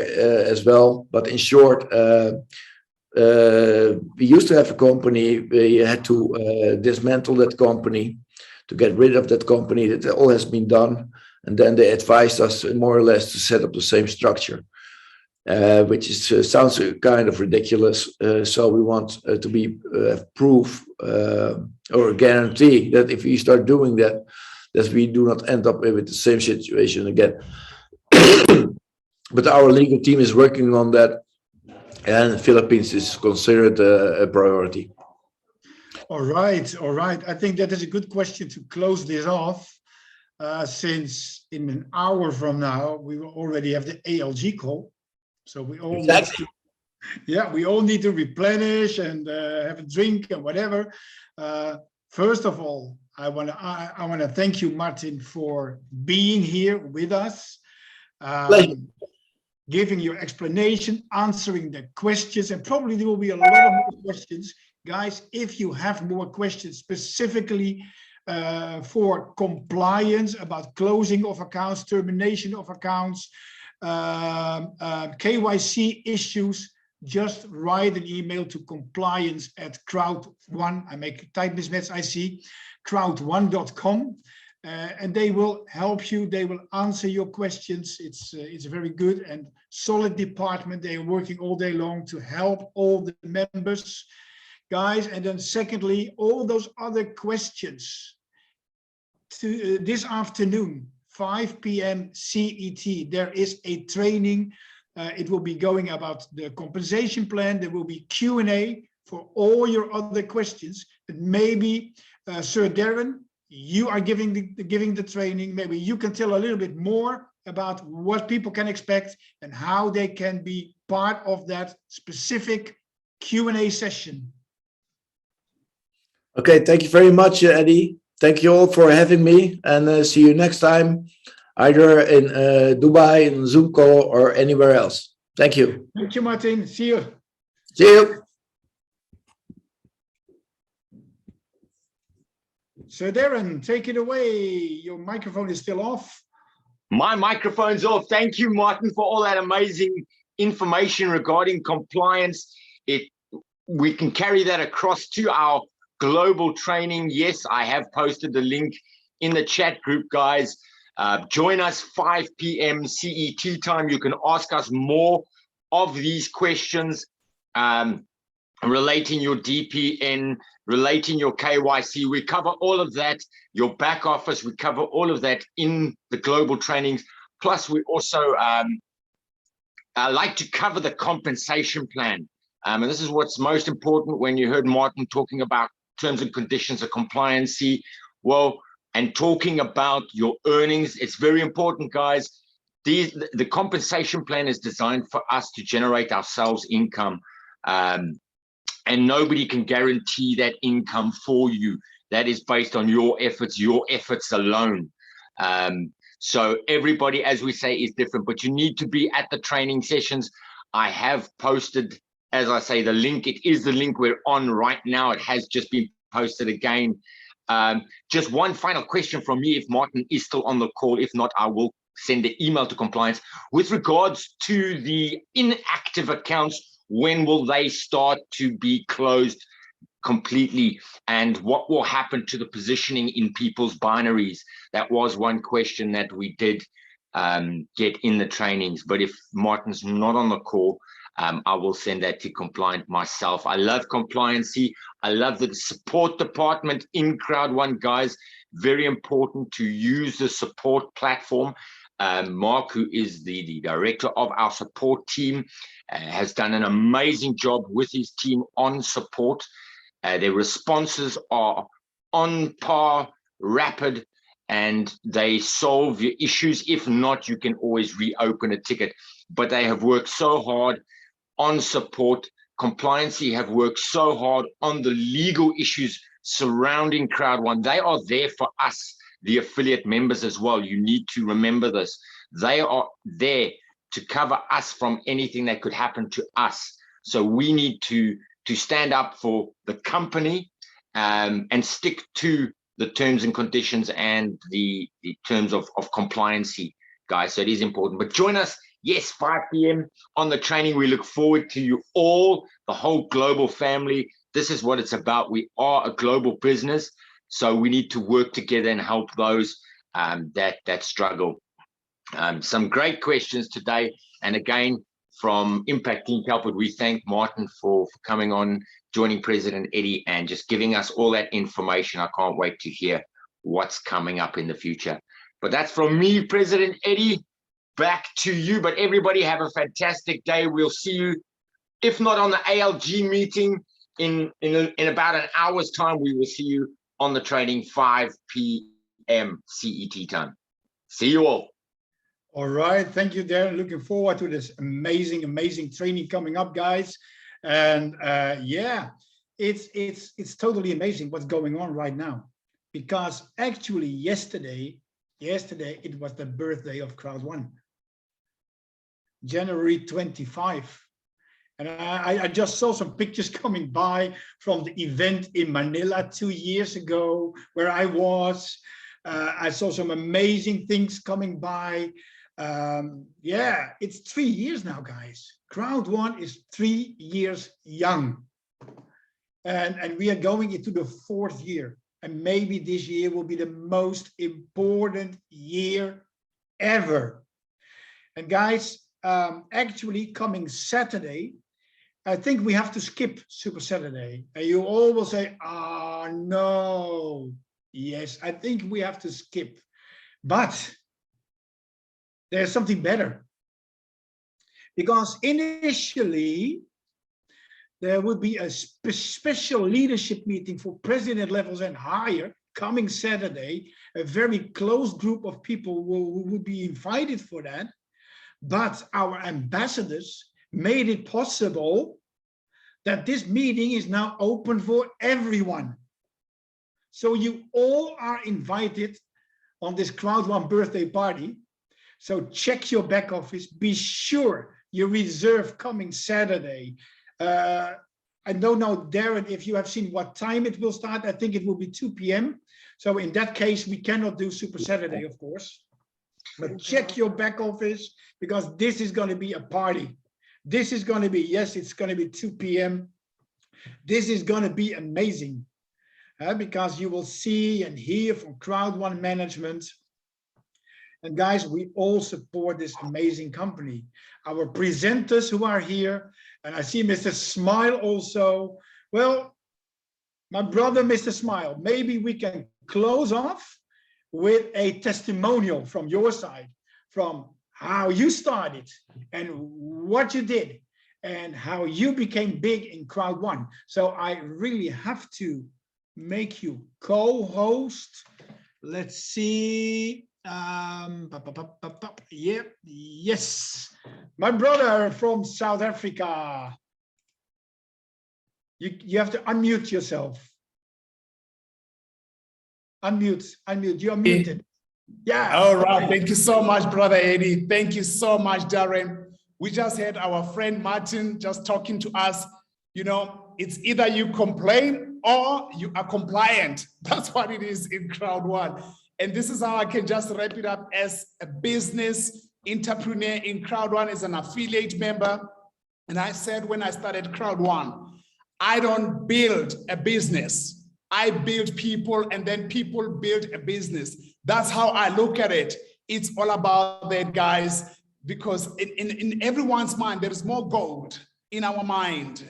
as well. But in short, we used to have a company. We had to dismantle that company to get rid of that company. That all has been done, and then they advised us more or less to set up the same structure. Which is sounds kind of ridiculous. So we want to be proof or a guarantee that if we start doing that, that we do not end up with the same situation again. But our legal team is working on that, and the Philippines is considered a priority. All right. I think that is a good question to close this off, since in an hour from now we will already have the ALG call. So we all we all need to replenish and have a drink and whatever. First of all, I want to thank you, Martin, for being here with us, giving your explanation, answering the questions, and probably there will be a lot of more questions. Guys, if you have more questions specifically for compliance about closing of accounts, termination of accounts, KYC issues, just write an email to compliance@crowd1. I make type mismatch, I see, crowd1.com. And they will help you. They will answer your questions. It's a very good and solid department. They are working all day long to help all the members, guys. And then secondly, all those other questions to this afternoon, 5 p.m. CET, there is a training. It will be going about the compensation plan. There will be Q&A for all your other questions. But maybe Sir Darren, you are giving the training. Maybe you can tell a little bit more about what people can expect and how they can be part of that specific Q&A session. Okay, thank you very much, Eddy. Thank you all for having me, and see you next time, either in Dubai, in Zoom call, or anywhere else. Thank you. Thank you, Martin. See you. See you. So Darren, take it away. Your microphone is still off. My microphone's off. Thank you, Martin, for all that amazing information regarding compliance. We can carry that across to our global training. Yes, I have posted the link in the chat group, guys. Join us 5 p.m. CET time. You can ask us more of these questions relating your DPN, relating your KYC. We cover all of that. Your back office, we cover all of that in the global trainings. Plus, we also like to cover the compensation plan. And this is what's most important when you heard Martin talking about terms and conditions of compliancy. Well, and talking about your earnings, it's very important, guys. The compensation plan is designed for us to generate ourselves income. And nobody can guarantee that income for you. That is based on your efforts alone. So everybody, as we say, is different, but you need to be at the training sessions. I have posted, as I say, the link. It is the link we're on right now. It has just been posted again. Just one final question from me, if Martin is still on the call. If not, I will send the email to compliance. With regards to the inactive accounts, when will they start to be closed completely? And what will happen to the positioning in people's binaries? That was one question that we did get in the trainings. But if Martin's not on the call, I will send that to compliance myself. I love compliancy. I love the support department in Crowd1, guys. Very important to use the support platform. Mark, who is the director of our support team, has done an amazing job with his team on support. Their responses are on par, rapid, and they solve your issues. If not, you can always reopen a ticket. But they have worked so hard on support. Compliancy have worked so hard on the legal issues surrounding Crowd1. They are there for us, the affiliate members as well. You need to remember this. They are there to cover us from anything that could happen to us. So we need to stand up for the company and stick to the terms and conditions and the terms of compliancy, guys. So it is important. But join us, yes, 5 p.m. on the training. We look forward to you all, the whole global family. This is what it's about. We are a global business, so we need to work together and help those that struggle. Some great questions today. And again, from Impact Team Telford, we thank Martin for coming on, joining President Eddy, and just giving us all that information. I can't wait to hear what's coming up in the future. But that's from me, President Eddy. Back to you. But everybody have a fantastic day. We'll see you, if not on the ALG meeting, in about an hour's time. We will see you on the training, 5 p.m. CET time. See you all. All right. Thank you, Darren. Looking forward to this amazing training coming up, guys. And yeah, it's totally amazing what's going on right now, because actually yesterday it was the birthday of Crowd One, January 25. And I just saw some pictures coming by from the event in Manila 2 years ago where I was. I saw some amazing things coming by. Yeah, it's 3 years now, guys. Crowd One is 3 years young. And we are going into the 4th year. And maybe this year will be the most important year ever. And guys, actually coming Saturday, I think we have to skip Super Saturday. And you all will say, oh, no. Yes, I think we have to skip. But there's something better. Because initially, there would be a special leadership meeting for president levels and higher coming Saturday. A very close group of people who would be invited for that. But our ambassadors made it possible that this meeting is now open for everyone. So you all are invited on this Crowd One birthday party. So check your back office. Be sure you reserve coming Saturday. I don't know, Darren, if you have seen what time it will start. I think it will be 2 p.m. So in that case, we cannot do Super Saturday, of course. But check your back office, because this is going to be a party. This is going to be, yes, it's going to be 2 p.m. This is going to be amazing, because you will see and hear from Crowd One management. And guys, we all support this amazing company. Our presenters who are here, and I see Mr. Smile also. Well, my brother, Mr. Smile, maybe we can close off with a testimonial from your side, from how you started and what you did and how you became big in Crowd One. So I really have to make you co-host. Let's see. Yeah, yes. My brother from South Africa. You have to unmute yourself. Unmute, you're muted. Yeah. All right, thank you so much, Brother Eddy. Thank you so much, Darren. We just had our friend Martin just talking to us. You know, it's either you complain or you are compliant. That's what it is in Crowd One. And this is how I can just wrap it up as a business entrepreneur in Crowd One, as an affiliate member. And I said when I started Crowd One, I don't build a business. I build people, and then people build a business. That's how I look at it. It's all about that, guys, because in everyone's mind, there is more gold in our mind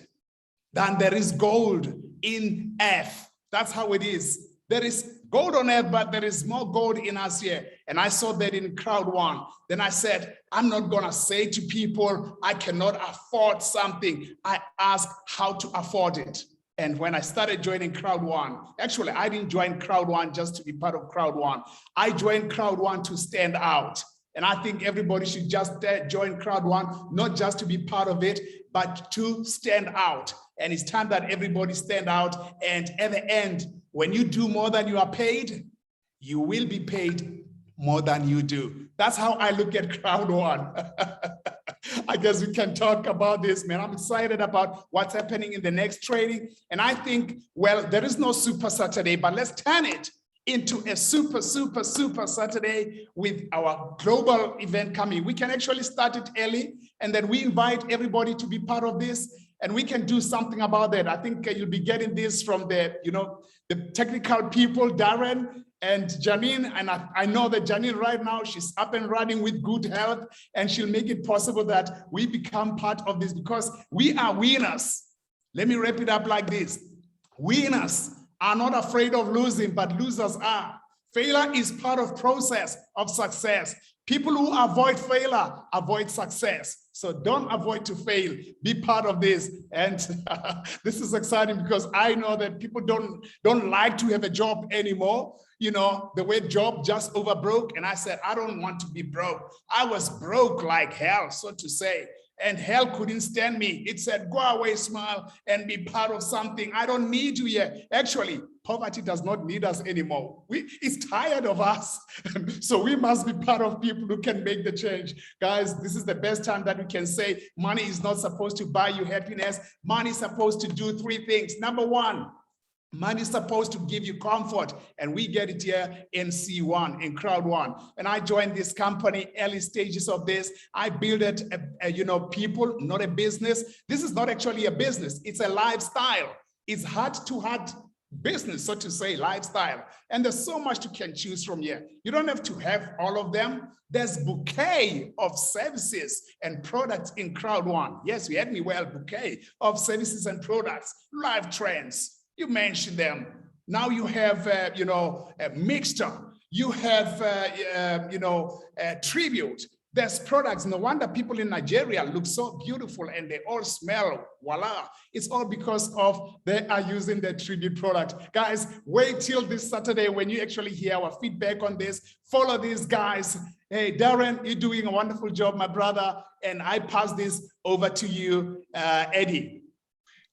than there is gold in earth. That's how it is. There is gold on earth, but there is more gold in us here. And I saw that in Crowd One. Then I said, I'm not gonna say to people, I cannot afford something. I ask how to afford it. And when I started joining Crowd One, actually, I didn't join Crowd One just to be part of Crowd One. I joined Crowd One to stand out. And I think everybody should just join Crowd One, not just to be part of it, but to stand out. And it's time that everybody stand out. And at the end, when you do more than you are paid, you will be paid more than you do. That's how I look at Crowd One. I guess we can talk about this, man. I'm excited about what's happening in the next training. And I think, well, there is no Super Saturday, but let's turn it into a super Saturday with our global event coming. We can actually start it early, and then we invite everybody to be part of this, and we can do something about that. I think you'll be getting this from the, the technical people, Darren and Janine. And I know that Janine right now, she's up and running with good health, and she'll make it possible that we become part of this, because we are winners. Let me wrap it up like this. Winners are not afraid of losing, but losers are. Failure is part of process of success. People who avoid failure avoid success. So don't avoid to fail. Be part of this. And this is exciting because I know that people don't like to have a job anymore. The word job just over broke. And I said, I don't want to be broke. I was broke like hell, so to say. and hell couldn't stand me. It said, go away, smile, and be part of something. I don't need you here. Actually, poverty does not need us anymore. It's tired of us. So we must be part of people who can make the change. Guys, this is the best time that we can say money is not supposed to buy you happiness. Money is supposed to do three things. Number one, money is supposed to give you comfort, and we get it here in C1, in Crowd One. And I joined this company, early stages of this. I built it, people, not a business. This is not actually a business. It's a lifestyle. It's heart-to-heart business, so to say, lifestyle. And there's so much you can choose from here. You don't have to have all of them. There's bouquet of services and products in Crowd One. Yes, you had me well, bouquet of services and products, live trends. You mentioned them. Now you have, a mixture. You have, a tribute. There's products. No wonder people in Nigeria look so beautiful and they all smell, voila. It's all because of they are using the tribute product. Guys, wait till this Saturday when you actually hear our feedback on this. Follow these guys. Hey, Darren, you're doing a wonderful job, my brother. And I pass this over to you, Eddy.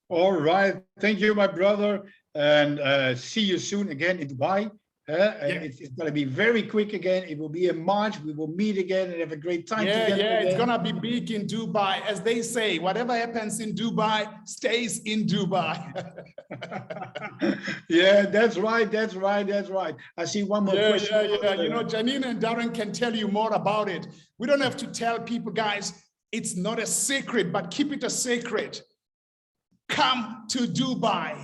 All right. Thank you, my brother. And see you soon again in Dubai. It's going to be very quick again. It will be in March. We will meet again and have a great time together. Yeah, it's going to be big in Dubai. As they say, whatever happens in Dubai stays in Dubai. Yeah, that's right. That's right. That's right. I see one more question. Yeah. Janine and Darren can tell you more about it. We don't have to tell people, guys, it's not a secret, but keep it a secret. Come to Dubai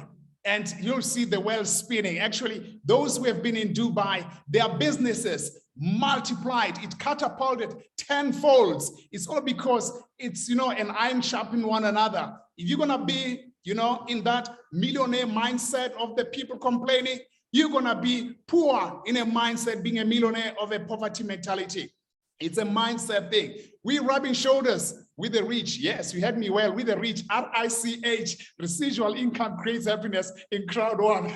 and you'll see the world spinning. Actually, those who have been in Dubai, their businesses multiplied. It catapulted tenfold. It's all because it's, an iron sharpening one another. If you're going to be, in that millionaire mindset of the people complaining, you're going to be poor in a mindset, being a millionaire of a poverty mentality. It's a mindset thing. We're rubbing shoulders with the rich. Yes, you had me well. With the rich, RICH, residual income creates happiness in Crowd One.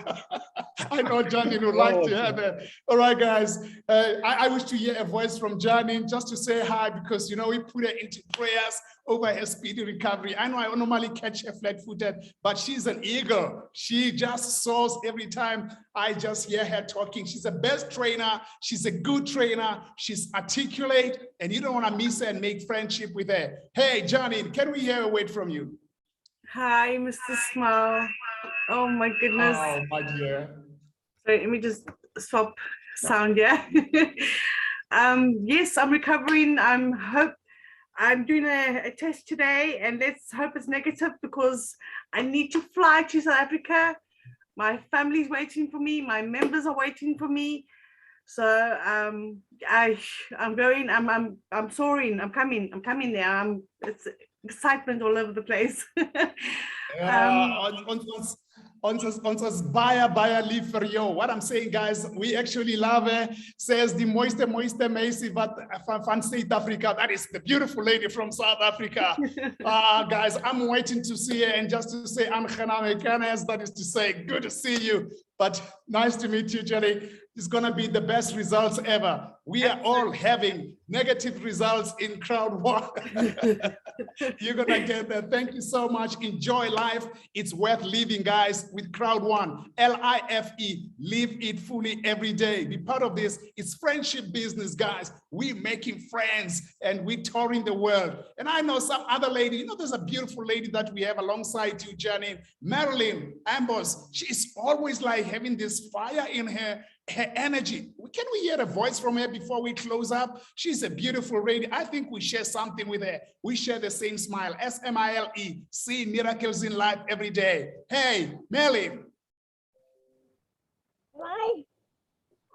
I know Janine would like to have it. All right, guys. I wish to hear a voice from Janine just to say hi because, we put her into prayers over her speedy recovery. I know I normally catch her flat-footed, but she's an eagle. She just soars every time I just hear her talking. She's the best trainer. She's a good trainer. She's articulate, and you don't want to miss her and make friendship with her. Hey, Janine, can we hear a word from you? Hi, Mr. Smile. Oh my goodness. Oh, my dear. So let me just swap sound, yeah. Yes, I'm recovering. I'm doing a test today, and let's hope it's negative because I need to fly to South Africa. My family's waiting for me. My members are waiting for me. So I'm going. I'm soaring. I'm coming there. It's excitement all over the place. Ons baie lief vir jou. What I'm saying, guys, we actually love her. Says the mooiste meisie wat van South Africa. That is the beautiful lady from South Africa. Guys, I'm waiting to see her and just to say Angename, that is to say good to see you. But nice to meet you, Jenny. It's going to be the best results ever. We are all having negative results in Crowd One. You're going to get there. Thank you so much. Enjoy life. It's worth living, guys, with Crowd One. LIFE. Live it fully every day. Be part of this. It's friendship business, guys. We're making friends and we're touring the world. And I know some other lady, there's a beautiful lady that we have alongside you, Janine, Marilyn Ambos. She's always like having this fire in her energy. Can we hear a voice from her before we close up? She's a beautiful lady. I think we share something with her. We share the same smile. SMILE, see miracles in life every day. Hey, Melly.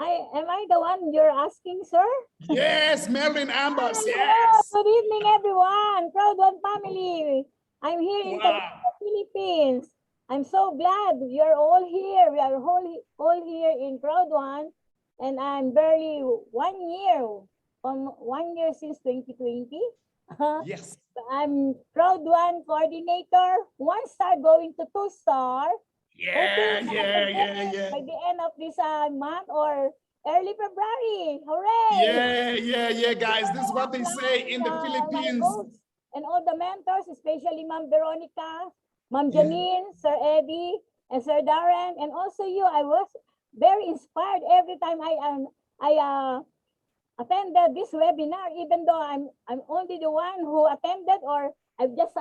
Am I the one you're asking, sir? Yes, Melvin Ambers, yes. Good evening, everyone. Crowd One family. I'm here in the Philippines. I'm so glad you're all here. We are all here in Crowd One, and I'm barely 1 year, from 1 year since 2020. Yes. I'm Crowd One coordinator. 1-star going to 2-star. Yeah. By the end of this month or early February. Hooray! Yeah, guys. This is what they say in the Philippines. and all the mentors, especially Ma'am Veronica, Ma'am Yeah. Janine, Sir Eddy, and Sir Darren, and also you. I was very inspired every time I attended this webinar, even though I'm only the one who attended, or I've just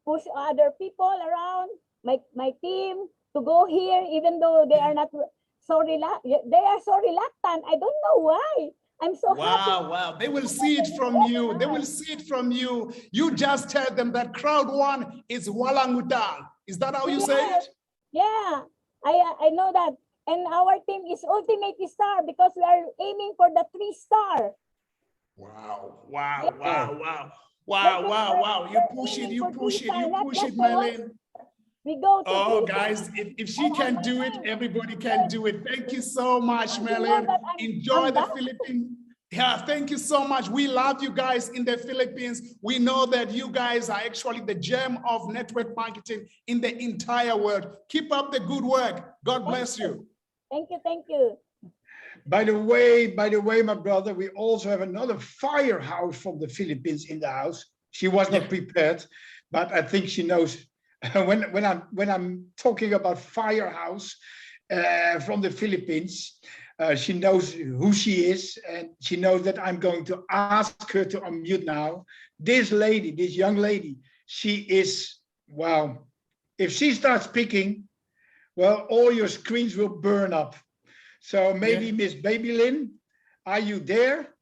pushed other people around my team to go here, even though they are not so they are so reluctant. I don't know why. I'm so happy. Wow. They will see it from you. They will see it from you. You just tell them that crowd one is Walangutang. Is that how you say it? Yeah, I know that. And our team is Ultimate Star because we are aiming for the 3-star. Wow. You push it, Melin. We go to Oh, guys, if she can do it, everybody can do it. Thank you so much, Melin. Enjoy the Philippines. Yeah, thank you so much. We love you guys in the Philippines. We know that you guys are actually the gem of network marketing in the entire world. Keep up the good work. God bless you. Thank you. By the way, my brother, we also have another firehouse from the Philippines in the house. She was not prepared, but I think she knows when I'm talking about firehouse from the Philippines. She knows who she is, and she knows that I'm going to ask her to unmute now. This lady, this young lady, she is, wow. If she starts speaking, well, all your screens will burn up. So maybe Miss Babylyn, are you there?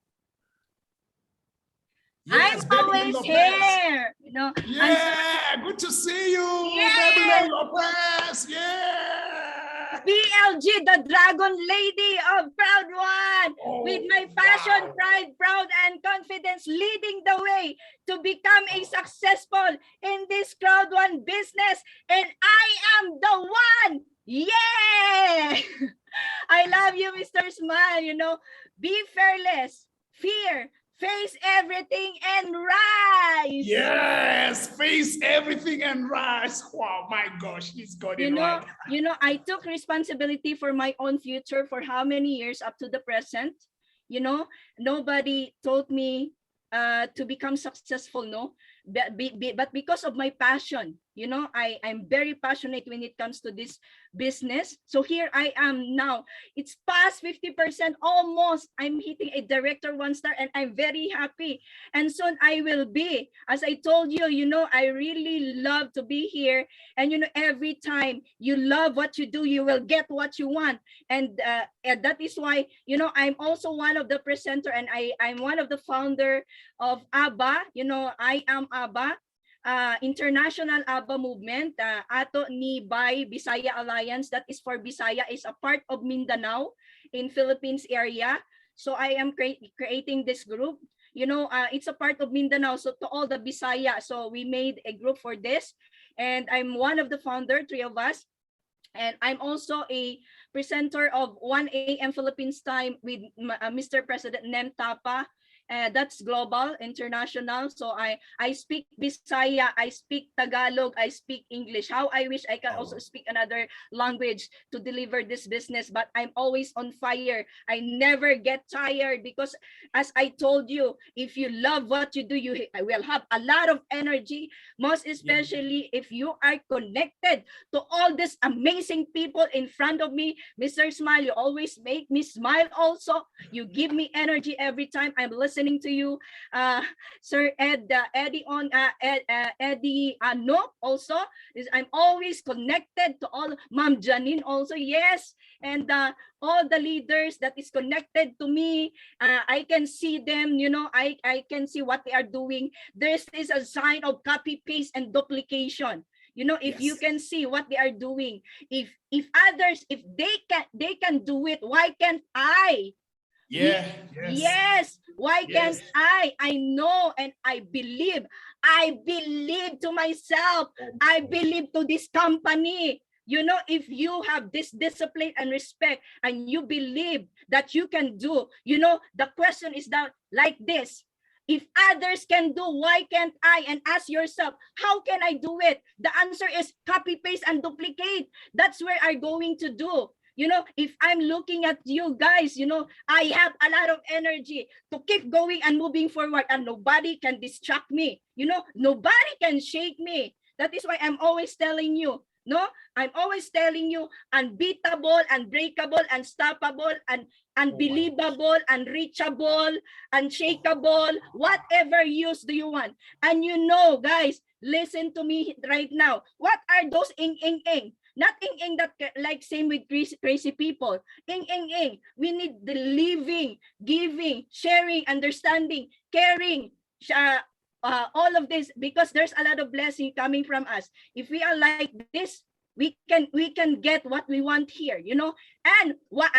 Yes, I'm always here. You know. Yeah, good to see you, Babylyn Lopez. Yeah. BLG, the Dragon Lady of Proud One, with my passion, pride, proud, and confidence leading the way to become a successful in this Proud One business. And I am the one. Yeah. I love you, Mr. Smile. You know, be fearless, face everything and rise. Yes, face everything and rise. Wow, my gosh, he's got it right. You know, I took responsibility for my own future for how many years up to the present. You know, nobody told me to become successful, no? But because of my passion, you know, I'm very passionate when it comes to this business. So here I am now. It's past 50%, almost. I'm hitting a director 1-star, and I'm very happy. And soon I will be. As I told you, you know, I really love to be here. And, you know, every time you love what you do, you will get what you want. And that is why, you know, I'm also one of the presenter, and I'm one of the founder of ABBA. You know, I am ABBA. International ABBA movement, ato ni Bay Bisaya Alliance, that is for Bisaya, is a part of Mindanao in Philippines area. So I am creating this group. You know, it's a part of Mindanao, so to all the Bisaya. So we made a group for this, and I'm one of the founder, 3 of us. And I'm also a presenter of 1 a.m. Philippines time with Mr. President Nem Tapa. That's global, international. So I speak Bisaya, I speak Tagalog, I speak English. How I wish I can also speak another language to deliver this business, but I'm always on fire. I never get tired because, as I told you, if you love what you do, you will have a lot of energy, most especially if you are connected to all these amazing people in front of me. Mr. Smile, you always make me smile also. You give me energy every time I'm listening to you. Sir Eddy Knoop also. I'm always connected to all. Ma'am Janine also, yes. And all the leaders that is connected to me, I can see them, you know, I can see what they are doing. This is a sign of copy, paste, and duplication. You know, if you can see what they are doing, if others, if they can do it, why can't I? Yes. Why can't I? I know, and I believe to myself. I believe to this company. You know, if you have this discipline and respect, and you believe that you can do, you know, the question is that like this: if others can do, why can't I? And ask yourself, how can I do it? The answer is copy, paste, and duplicate. That's where I'm going to do. You know, if I'm looking at you guys, you know, I have a lot of energy to keep going and moving forward, and nobody can distract me. You know, nobody can shake me. That is why I'm always telling you, no, I'm always telling you, unbeatable, unbreakable, unstoppable, and unbelievable, unreachable, unshakable, whatever use do you want. And you know, guys, listen to me right now. What are those ing? Not ing that like same with crazy people. Ing. We need the living, giving, sharing, understanding, caring, all of this, because there's a lot of blessing coming from us. If we are like this, we can get what we want here, you know. And what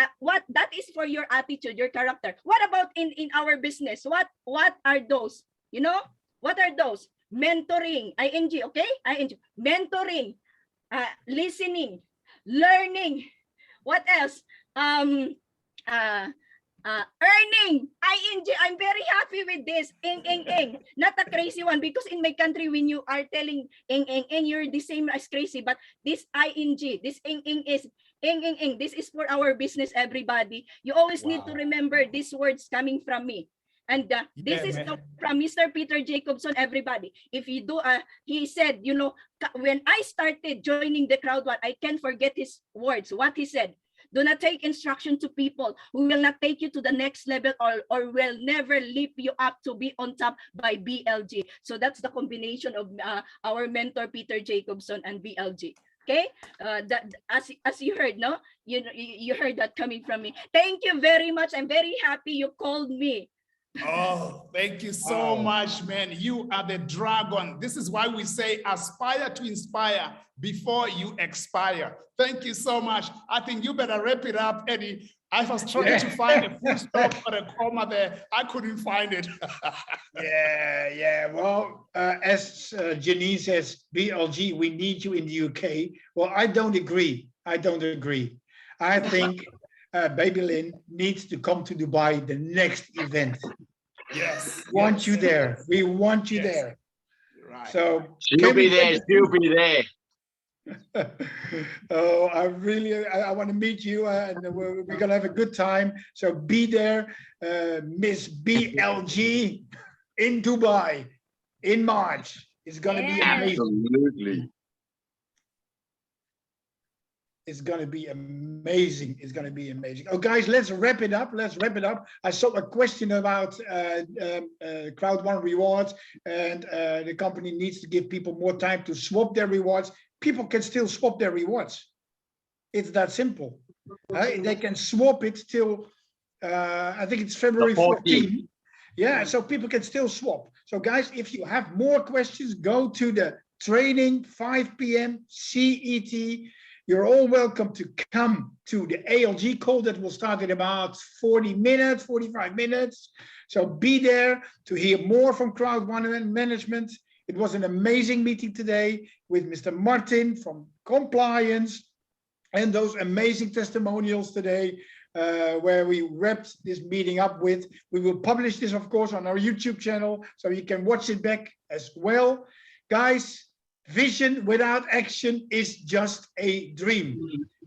that is for your attitude, your character. What about in our business? What are those? You know, what are those? Mentoring, ing, okay, ing, mentoring, listening, learning. What else? Earning, ing. I'm very happy with this. Ing. Not a crazy one, because in my country, when you are telling ing, you're the same as crazy. But this ing, this ing is ing. This is for our business, everybody. You always need to remember these words coming from me. And this is from Mr. Peter Jacobson, everybody. If you do, he said, you know, when I started joining the crowd one, I can't forget his words, what he said. Do not take instruction to people who will not take you to the next level, or will never lift you up to be on top by BLG. So that's the combination of our mentor, Peter Jacobson, and BLG. Okay, that as you heard, no, you heard that coming from me. Thank you very much. I'm very happy you called me. Oh, thank you so much, man. You are the dragon. This is why we say aspire to inspire before you expire. Thank you so much. I think you better wrap it up, Eddie. I was trying to find a full stop or a comma there. I couldn't find it. Yeah. Well, as Janine says, BLG, we need you in the UK. Well, I don't agree. I think Baby Lynn needs to come to Dubai the next event. Yes. We want you there. We want you there. Right. So she'll be there. Oh, I want to meet you, and we're gonna have a good time. So be there, Miss BLG in Dubai in March. It's gonna be amazing. Absolutely. It's going to be amazing. It's going to be amazing. Oh, guys, let's wrap it up. I saw a question about Crowd One rewards, and the company needs to give people more time to swap their rewards. People can still swap their rewards. It's that simple. They can swap it till, I think it's February 14th. Yeah, so people can still swap. So guys, if you have more questions, go to the training, 5 p.m. CET. You're all welcome to come to the ALG call that will start in about 45 minutes. So be there to hear more from Crowd One Management. It was an amazing meeting today with Mr. Martin from compliance, and those amazing testimonials today, where we wrapped this meeting up with. We will publish this, of course, on our YouTube channel, so you can watch it back as well. Guys, vision without action is just a dream.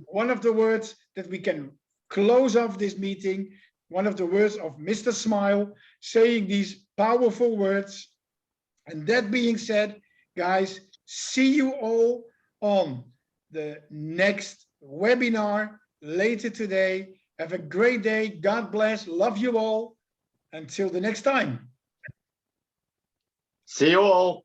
One of the words that we can close off this meeting, one of the words of Mr. Smile, saying these powerful words. And that being said, guys, see you all on the next webinar later today. Have a great day. God bless. Love you all. Until the next time. See you all.